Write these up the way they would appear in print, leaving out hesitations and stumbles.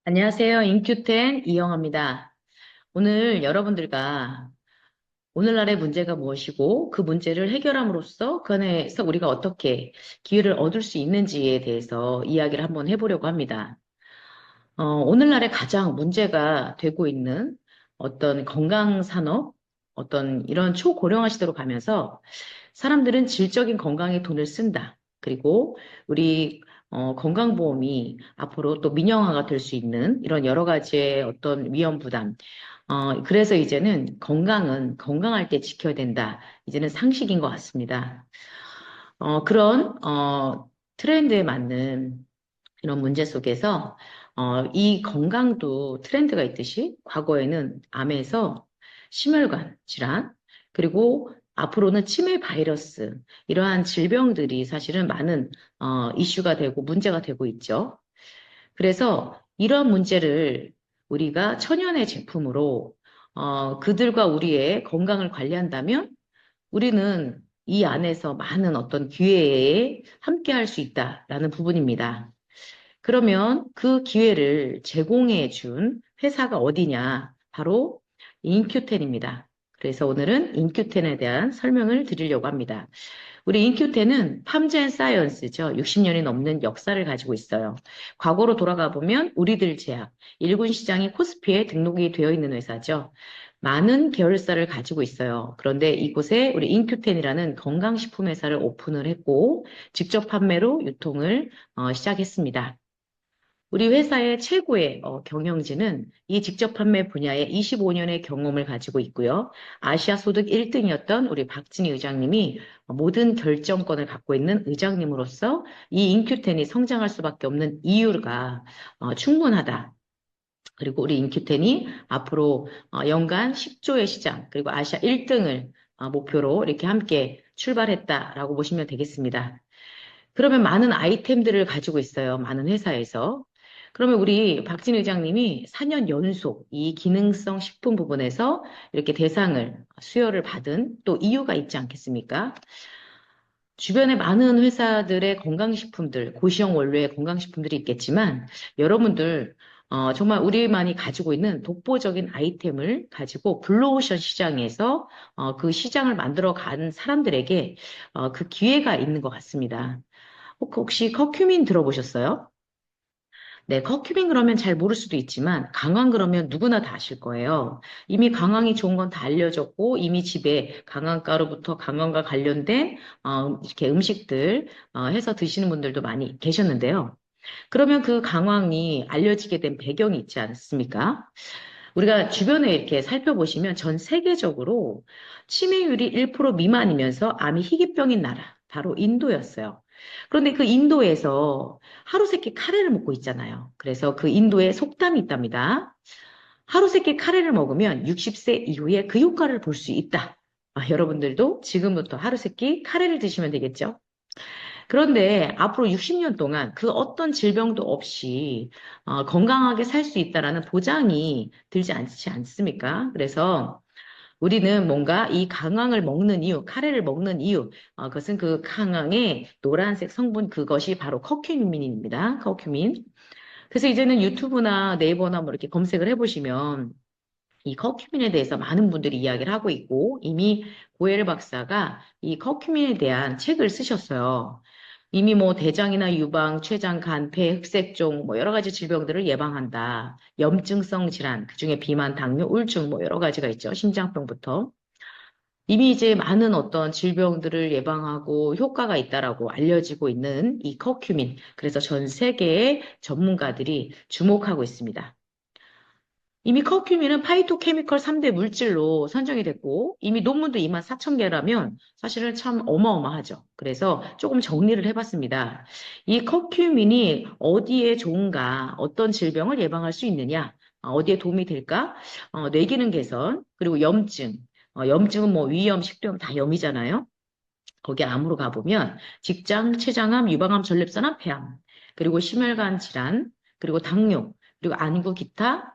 안녕하세요. 인큐텐 이영아입니다. 오늘 여러분들과 오늘날의 문제가 무엇이고 그 문제를 해결함으로써 그 안에서 우리가 어떻게 기회를 얻을 수 있는지에 대해서 이야기를 한번 해보려고 합니다. 오늘날에 가장 문제가 되고 있는 어떤 건강산업, 어떤 이런 초고령화 시대로 가면서 사람들은 질적인 건강에 돈을 쓴다. 그리고 우리 건강보험이 앞으로 또 민영화가 될 수 있는 이런 여러 가지의 어떤 위험 부담. 그래서 이제는 건강은 건강할 때 지켜야 된다. 이제는 상식인 것 같습니다. 그런 트렌드에 맞는 이런 문제 속에서 이 건강도 트렌드가 있듯이 과거에는 암에서 심혈관 질환 그리고 앞으로는 치매 바이러스 이러한 질병들이 사실은 많은 이슈가 되고 문제가 되고 있죠. 그래서 이러한 문제를 우리가 천연의 제품으로 그들과 우리의 건강을 관리한다면 우리는 이 안에서 많은 어떤 기회에 함께할 수 있다라는 부분입니다. 그러면 그 기회를 제공해 준 회사가 어디냐? 바로 인큐텐입니다. 그래서 오늘은 인큐텐에 대한 설명을 드리려고 합니다. 우리 인큐텐은 팜젠 사이언스죠. 60년이 넘는 역사를 가지고 있어요. 과거로 돌아가 보면 우리들 제약, 일군 시장이 코스피에 등록이 되어 있는 회사죠. 많은 계열사를 가지고 있어요. 그런데 이곳에 우리 인큐텐이라는 건강식품 회사를 오픈을 했고 직접 판매로 유통을 시작했습니다. 우리 회사의 최고의 경영진은 이 직접 판매 분야에 25년의 경험을 가지고 있고요. 아시아 소득 1등이었던 우리 박진희 의장님이 모든 결정권을 갖고 있는 의장님으로서 이 인큐텐이 성장할 수밖에 없는 이유가 충분하다. 그리고 우리 인큐텐이 앞으로 연간 10조의 시장, 그리고 아시아 1등을 목표로 이렇게 함께 출발했다라고 보시면 되겠습니다. 그러면 많은 아이템들을 가지고 있어요. 많은 회사에서. 그러면 우리 박진 의장님이 4년 연속 이 기능성 식품 부분에서 이렇게 대상을 수여를 받은 또 이유가 있지 않겠습니까? 주변에 많은 회사들의 건강식품들, 고시형 원료의 건강식품들이 있겠지만 여러분들 정말 우리만이 가지고 있는 독보적인 아이템을 가지고 블루오션 시장에서 그 시장을 만들어 간 사람들에게 그 기회가 있는 것 같습니다. 혹시 커큐민 들어보셨어요? 네, 커큐민 그러면 잘 모를 수도 있지만 강황 그러면 누구나 다 아실 거예요. 이미 강황이 좋은 건 다 알려졌고 이미 집에 강황가루부터 강황과 관련된 이렇게 음식들 해서 드시는 분들도 많이 계셨는데요. 그러면 그 강황이 알려지게 된 배경이 있지 않습니까? 우리가 주변에 이렇게 살펴보시면 전 세계적으로 치매율이 1% 미만이면서 암이 희귀병인 나라, 바로 인도였어요. 그런데 그 인도에서 하루 세끼 카레를 먹고 있잖아요. 그래서 그 인도에 속담이 있답니다. 하루 세끼 카레를 먹으면 60세 이후에 그 효과를 볼 수 있다. 여러분들도 지금부터 하루 세끼 카레를 드시면 되겠죠? 그런데 앞으로 60년 동안 그 어떤 질병도 없이 건강하게 살 수 있다라는 보장이 들지 않지 않습니까? 그래서 우리는 뭔가 이 강황을 먹는 이유, 카레를 먹는 이유, 그것은 그 강황의 노란색 성분 그것이 바로 커큐민입니다. 커큐민. 그래서 이제는 유튜브나 네이버나 뭐 이렇게 검색을 해보시면 이 커큐민에 대해서 많은 분들이 이야기를 하고 있고 이미 고엘 박사가 이 커큐민에 대한 책을 쓰셨어요. 이미 뭐 대장이나 유방, 췌장, 간, 폐, 흑색종 뭐 여러 가지 질병들을 예방한다. 염증성 질환, 그중에 비만, 당뇨, 우울증 뭐 여러 가지가 있죠. 심장병부터. 이미 이제 많은 어떤 질병들을 예방하고 효과가 있다라고 알려지고 있는 이 커큐민. 그래서 전 세계의 전문가들이 주목하고 있습니다. 이미 커큐민은 파이토케미컬 3대 물질로 선정이 됐고, 이미 논문도 2만 4천 개라면 사실은 참 어마어마하죠. 그래서 조금 정리를 해봤습니다. 이 커큐민이 어디에 좋은가, 어떤 질병을 예방할 수 있느냐, 어디에 도움이 될까, 뇌기능 개선, 그리고 염증, 염증은 뭐 위염, 식도염 다 염이잖아요. 거기 암으로 가보면 직장, 췌장암, 유방암, 전립선암, 폐암, 그리고 심혈관 질환, 그리고 당뇨, 그리고 안구 기타,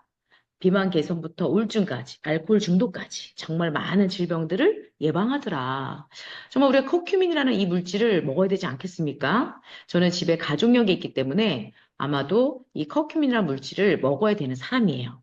비만 개선부터 우울증까지, 알코올 중독까지 정말 많은 질병들을 예방하더라. 정말 우리가 커큐민이라는 이 물질을 먹어야 되지 않겠습니까? 저는 집에 가족력이 있기 때문에 아마도 이 커큐민이라는 물질을 먹어야 되는 사람이에요.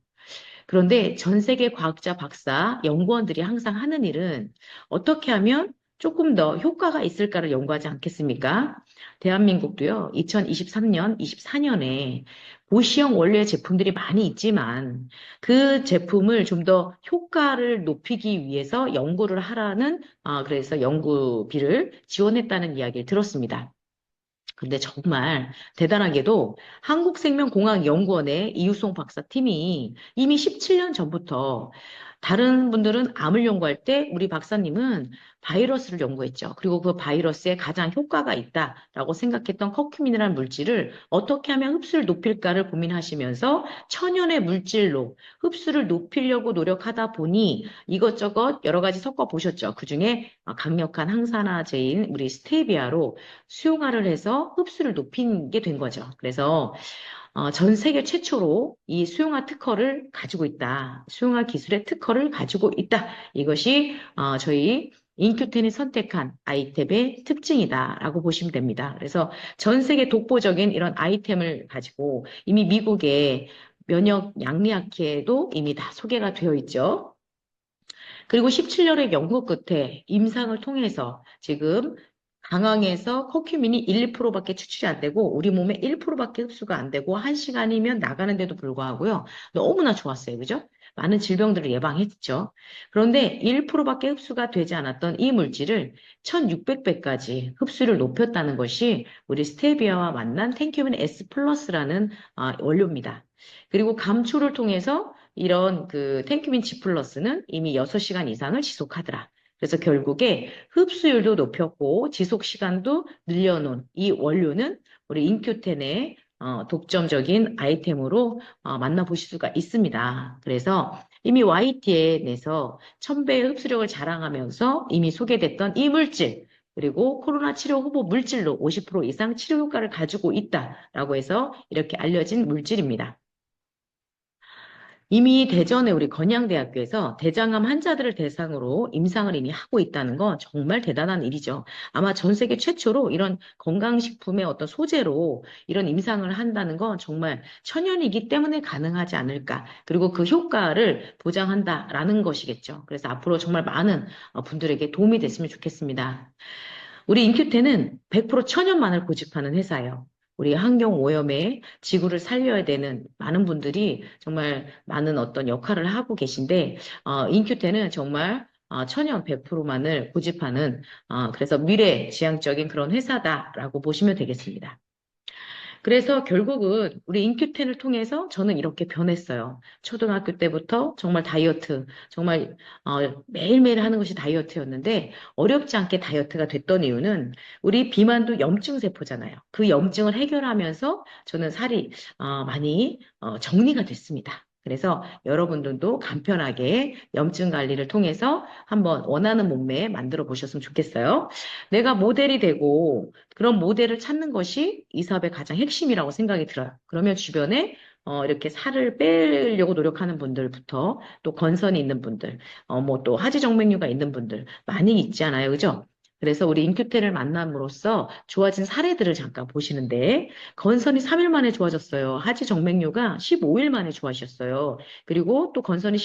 그런데 전 세계 과학자, 박사, 연구원들이 항상 하는 일은 어떻게 하면 조금 더 효과가 있을까를 연구하지 않겠습니까? 대한민국도요, 2023년, 24년에 고시형 원료의 제품들이 많이 있지만 그 제품을 좀 더 효과를 높이기 위해서 연구를 하라는, 그래서 연구비를 지원했다는 이야기를 들었습니다. 근데 정말 대단하게도 한국생명공학연구원의 이유송 박사팀이 이미 17년 전부터 다른 분들은 암을 연구할 때 우리 박사님은 바이러스를 연구했죠. 그리고 그 바이러스에 가장 효과가 있다라고 생각했던 커큐민이라는 물질을 어떻게 하면 흡수를 높일까를 고민하시면서 천연의 물질로 흡수를 높이려고 노력하다 보니 이것저것 여러 가지 섞어 보셨죠. 그중에 강력한 항산화제인 우리 스테비아로 수용화를 해서 흡수를 높인 게 된 거죠. 그래서 전 세계 최초로 이 수용화 특허를 가지고 있다. 수용화 기술의 특허를 가지고 있다. 이것이 저희 인큐텐이 선택한 아이템의 특징이다라고 보시면 됩니다. 그래서 전 세계 독보적인 이런 아이템을 가지고 이미 미국의 면역 양리학회에도 이미 다 소개가 되어 있죠. 그리고 17년의 연구 끝에 임상을 통해서 지금 강황에서 커큐민이 1, 2%밖에 추출이 안 되고 우리 몸에 1%밖에 흡수가 안 되고 1시간이면 나가는데도 불구하고요. 너무나 좋았어요. 그죠? 많은 질병들을 예방했죠. 그런데 1%밖에 흡수가 되지 않았던 이 물질을 1600배까지 흡수를 높였다는 것이 우리 스테비아와 만난 텐큐민 S 플러스라는 원료입니다. 그리고 감초를 통해서 이런 그 텐큐민 G 플러스는 이미 6시간 이상을 지속하더라. 그래서 결국에 흡수율도 높였고 지속 시간도 늘려놓은 이 원료는 우리 인큐텐의 독점적인 아이템으로 만나보실 수가 있습니다. 그래서 이미 YT에 내서 1000배의 흡수력을 자랑하면서 이미 소개됐던 이 물질, 그리고 코로나 치료 후보 물질로 50% 이상 치료 효과를 가지고 있다라고 해서 이렇게 알려진 물질입니다. 이미 대전에 우리 건양대학교에서 대장암 환자들을 대상으로 임상을 이미 하고 있다는 건 정말 대단한 일이죠. 아마 전 세계 최초로 이런 건강식품의 어떤 소재로 이런 임상을 한다는 건 정말 천연이기 때문에 가능하지 않을까. 그리고 그 효과를 보장한다라는 것이겠죠. 그래서 앞으로 정말 많은 분들에게 도움이 됐으면 좋겠습니다. 우리 인큐테는 100% 천연만을 고집하는 회사예요. 우리 환경 오염에 지구를 살려야 되는 많은 분들이 정말 많은 어떤 역할을 하고 계신데, 인큐테는 정말 천연 100%만을 고집하는, 그래서 미래지향적인 그런 회사다라고 보시면 되겠습니다. 그래서 결국은 우리 인큐텐을 통해서 저는 이렇게 변했어요. 초등학교 때부터 정말 다이어트, 정말 매일매일 하는 것이 다이어트였는데 어렵지 않게 다이어트가 됐던 이유는 우리 비만도 염증 세포잖아요. 그 염증을 해결하면서 저는 살이 많이 정리가 됐습니다. 그래서 여러분들도 간편하게 염증 관리를 통해서 한번 원하는 몸매 만들어 보셨으면 좋겠어요. 내가 모델이 되고 그런 모델을 찾는 것이 이 사업의 가장 핵심이라고 생각이 들어요. 그러면 주변에 이렇게 살을 빼려고 노력하는 분들부터 또 건선이 있는 분들, 뭐 또 하지정맥류가 있는 분들 많이 있지 않아요, 그죠? 그래서 우리 인큐테를 만남으로써 좋아진 사례들을 잠깐 보시는데 건선이 3일 만에 좋아졌어요. 하지정맥류가 15일 만에 좋아지셨어요. 그리고 또 건선이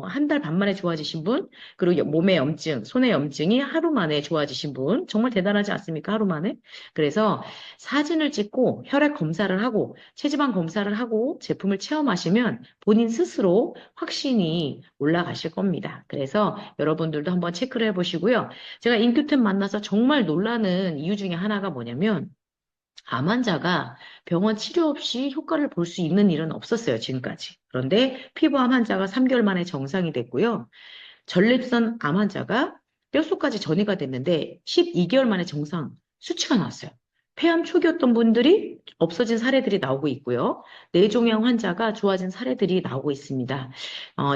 한 달 반 만에 좋아지신 분, 그리고 몸의 염증, 손의 염증이 하루 만에 좋아지신 분, 정말 대단하지 않습니까? 하루 만에? 그래서 사진을 찍고 혈액 검사를 하고 체지방 검사를 하고 제품을 체험하시면 본인 스스로 확신이 올라가실 겁니다. 그래서 여러분들도 한번 체크를 해보시고요. 제가 인큐템 만나서 정말 놀라는 이유 중에 하나가 뭐냐면 암 환자가 병원 치료 없이 효과를 볼 수 있는 일은 없었어요, 지금까지. 그런데 피부암 환자가 3개월 만에 정상이 됐고요. 전립선 암 환자가 뼛속까지 전이가 됐는데 12개월 만에 정상 수치가 나왔어요. 폐암 초기였던 분들이 없어진 사례들이 나오고 있고요. 뇌종양 환자가 좋아진 사례들이 나오고 있습니다.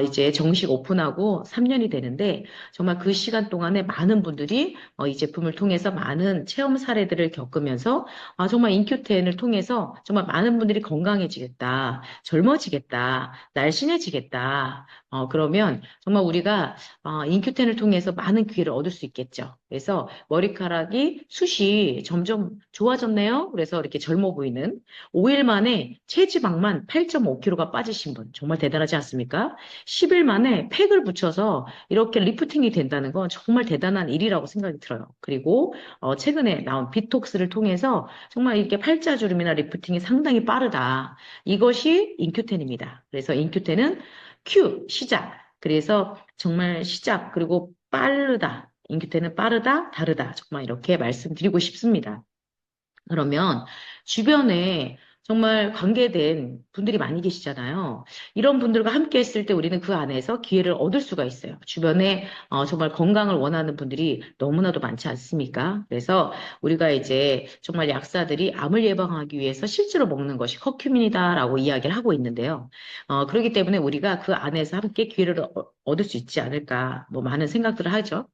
이제 정식 오픈하고 3년이 되는데 정말 그 시간 동안에 많은 분들이 이 제품을 통해서 많은 체험 사례들을 겪으면서 정말 인큐텐을 통해서 정말 많은 분들이 건강해지겠다, 젊어지겠다, 날씬해지겠다. 그러면 정말 우리가 인큐텐을 통해서 많은 기회를 얻을 수 있겠죠. 그래서 머리카락이 숱이 점점 좋아졌네요. 그래서 이렇게 젊어 보이는 5일 만에 체지방만 8.5kg가 빠지신 분 정말 대단하지 않습니까? 10일 만에 팩을 붙여서 이렇게 리프팅이 된다는 건 정말 대단한 일이라고 생각이 들어요. 그리고 최근에 나온 비톡스를 통해서 정말 이렇게 팔자주름이나 리프팅이 상당히 빠르다. 이것이 인큐텐입니다. 그래서 인큐텐은 Q 시작. 그래서 정말 시작 그리고 빠르다. 인큐텐은 빠르다, 다르다. 정말 이렇게 말씀드리고 싶습니다. 그러면 주변에 정말 관계된 분들이 많이 계시잖아요. 이런 분들과 함께 했을 때 우리는 그 안에서 기회를 얻을 수가 있어요. 주변에 정말 건강을 원하는 분들이 너무나도 많지 않습니까? 그래서 우리가 이제 정말 약사들이 암을 예방하기 위해서 실제로 먹는 것이 커큐민이다라고 이야기를 하고 있는데요. 그렇기 때문에 우리가 그 안에서 함께 기회를 얻을 수 있지 않을까, 뭐 많은 생각들을 하죠.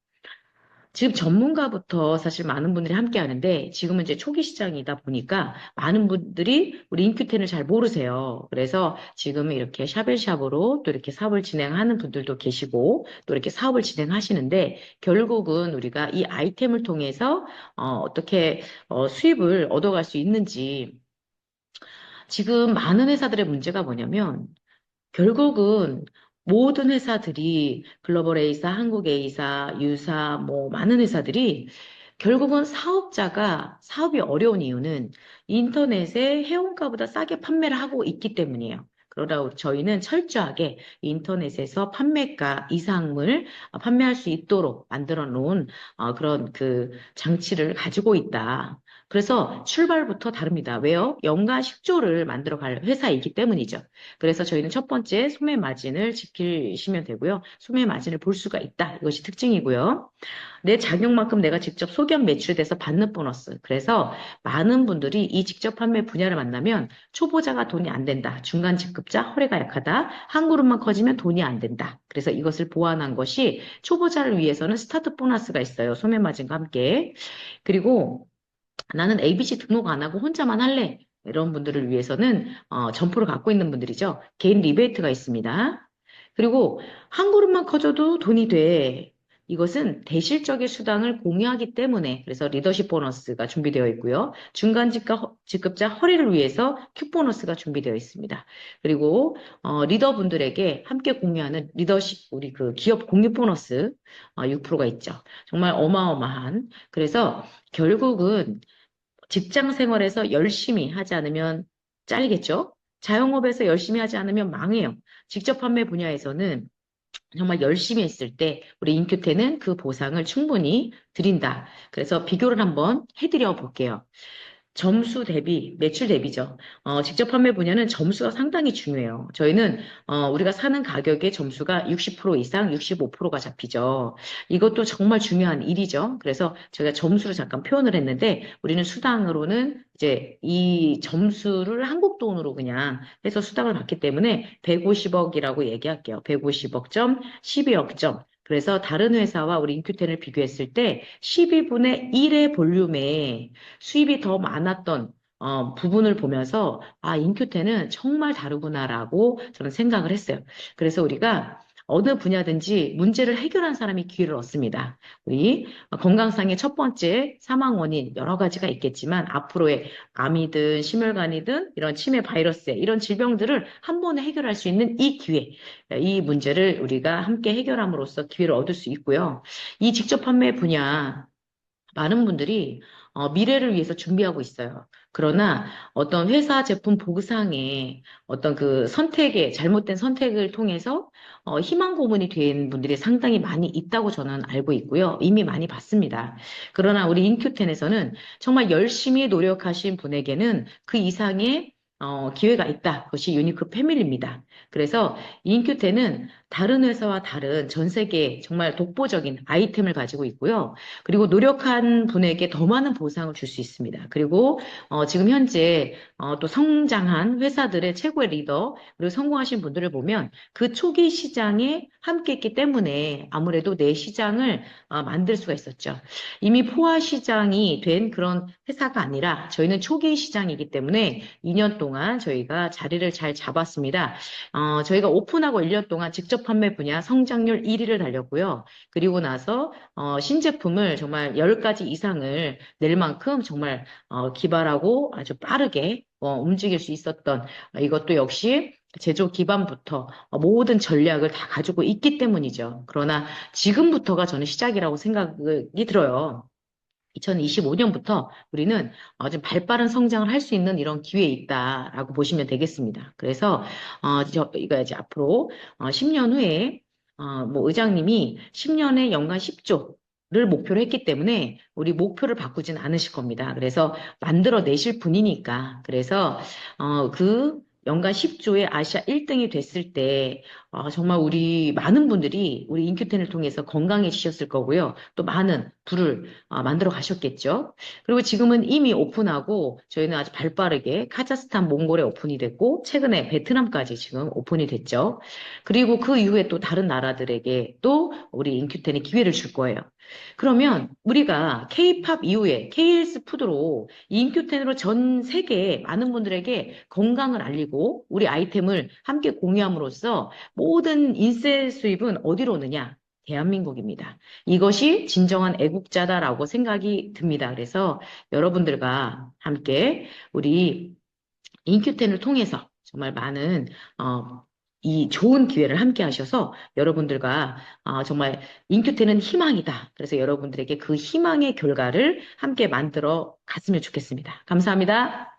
지금 전문가부터 사실 많은 분들이 함께 하는데 지금은 이제 초기 시장이다 보니까 많은 분들이 우리 인큐텐을 잘 모르세요. 그래서 지금 이렇게 샤벨샵으로 또 이렇게 사업을 진행하는 분들도 계시고 또 이렇게 사업을 진행하시는데 결국은 우리가 이 아이템을 통해서 어떻게 수입을 얻어갈 수 있는지 지금 많은 회사들의 문제가 뭐냐면 결국은 모든 회사들이 글로벌 A사, 한국 A사, 유사, 뭐 많은 회사들이 결국은 사업자가 사업이 어려운 이유는 인터넷에 회원가보다 싸게 판매를 하고 있기 때문이에요. 그러다 저희는 철저하게 인터넷에서 판매가 이상을 판매할 수 있도록 만들어 놓은 그런 그 장치를 가지고 있다. 그래서 출발부터 다릅니다. 왜요? 연간 10조를 만들어 갈 회사이기 때문이죠. 그래서 저희는 첫 번째 소매 마진을 지키시면 되고요. 소매 마진을 볼 수가 있다. 이것이 특징이고요. 내 작용만큼 내가 직접 소견 매출돼서 받는 보너스. 그래서 많은 분들이 이 직접 판매 분야를 만나면 초보자가 돈이 안 된다. 중간 직급자, 허리가 약하다. 한 그룹만 커지면 돈이 안 된다. 그래서 이것을 보완한 것이 초보자를 위해서는 스타트 보너스가 있어요. 소매 마진과 함께. 그리고 나는 ABC 등록 안 하고 혼자만 할래. 이런 분들을 위해서는 점포를 갖고 있는 분들이죠. 개인 리베이트가 있습니다. 그리고 한 그룹만 커져도 돈이 돼. 이것은 대실적인 수당을 공유하기 때문에 그래서 리더십 보너스가 준비되어 있고요. 중간 직급자 허리를 위해서 큐 보너스가 준비되어 있습니다. 그리고 리더분들에게 함께 공유하는 리더십 우리 그 기업 공유 보너스 6%가 있죠. 정말 어마어마한. 그래서 결국은 직장 생활에서 열심히 하지 않으면 잘리겠죠? 자영업에서 열심히 하지 않으면 망해요. 직접 판매 분야에서는 정말 열심히 했을 때 우리 인큐테는 그 보상을 충분히 드린다. 그래서 비교를 한번 해드려 볼게요. 점수 대비, 매출 대비죠. 직접 판매 분야는 점수가 상당히 중요해요. 저희는, 우리가 사는 가격의 점수가 60% 이상, 65%가 잡히죠. 이것도 정말 중요한 일이죠. 그래서 제가 점수를 잠깐 표현을 했는데, 우리는 수당으로는 이제 이 점수를 한국 돈으로 그냥 해서 수당을 받기 때문에 150억이라고 얘기할게요. 150억 점, 12억 점. 그래서 다른 회사와 우리 인큐텐을 비교했을 때 12분의 1의 볼륨에 수입이 더 많았던 부분을 보면서 인큐텐은 정말 다르구나라고 저는 생각을 했어요. 그래서 우리가 어느 분야든지 문제를 해결한 사람이 기회를 얻습니다. 우리 건강상의 첫 번째 사망 원인 여러 가지가 있겠지만 앞으로의 암이든 심혈관이든 이런 치매 바이러스 이런 질병들을 한 번에 해결할 수 있는 이 기회, 이 문제를 우리가 함께 해결함으로써 기회를 얻을 수 있고요. 이 직접 판매 분야 많은 분들이 미래를 위해서 준비하고 있어요. 그러나 어떤 회사 제품 보상에 어떤 그 선택에 잘못된 선택을 통해서 희망 고문이 된 분들이 상당히 많이 있다고 저는 알고 있고요. 이미 많이 봤습니다. 그러나 우리 인큐텐에서는 정말 열심히 노력하신 분에게는 그 이상의 기회가 있다. 그것이 유니크 패밀리입니다. 그래서 인큐텐은 다른 회사와 다른 전 세계 정말 독보적인 아이템을 가지고 있고요. 그리고 노력한 분에게 더 많은 보상을 줄 수 있습니다. 그리고 지금 현재 또 성장한 회사들의 최고의 리더 그리고 성공하신 분들을 보면 그 초기 시장에 함께했기 때문에 아무래도 내 시장을 만들 수가 있었죠. 이미 포화 시장이 된 그런 회사가 아니라 저희는 초기 시장이기 때문에 2년 동안 저희가 자리를 잘 잡았습니다. 저희가 오픈하고 1년 동안 직접 판매 분야 성장률 1위를 달렸고요. 그리고 나서 신제품을 정말 10가지 이상을 낼 만큼 정말 기발하고 아주 빠르게 움직일 수 있었던 이것도 역시 제조 기반부터 모든 전략을 다 가지고 있기 때문이죠. 그러나 지금부터가 저는 시작이라고 생각이 들어요. 2025년부터 우리는 좀 발빠른 성장을 할 수 있는 이런 기회에 있다라고 보시면 되겠습니다. 그래서 이거 이제 앞으로 10년 후에 뭐 의장님이 10년에 연간 10조를 목표로 했기 때문에 우리 목표를 바꾸진 않으실 겁니다. 그래서 만들어내실 분이니까 그래서 그 연간 10조의 아시아 1등이 됐을 때 정말 우리 많은 분들이 우리 인큐텐을 통해서 건강해지셨을 거고요. 또 많은 부를 만들어 가셨겠죠. 그리고 지금은 이미 오픈하고 저희는 아주 발빠르게 카자흐스탄, 몽골에 오픈이 됐고 최근에 베트남까지 지금 오픈이 됐죠. 그리고 그 이후에 또 다른 나라들에게 또 우리 인큐텐이 기회를 줄 거예요. 그러면 우리가 K-팝 이후에 KLS 푸드로 인큐텐으로 전 세계 많은 분들에게 건강을 알리고 우리 아이템을 함께 공유함으로써 모든 인세 수입은 어디로 오느냐? 대한민국입니다. 이것이 진정한 애국자다라고 생각이 듭니다. 그래서 여러분들과 함께 우리 인큐텐을 통해서 정말 많은 이 좋은 기회를 함께 하셔서 여러분들과 정말 인큐텐은 희망이다. 그래서 여러분들에게 그 희망의 결과를 함께 만들어 갔으면 좋겠습니다. 감사합니다.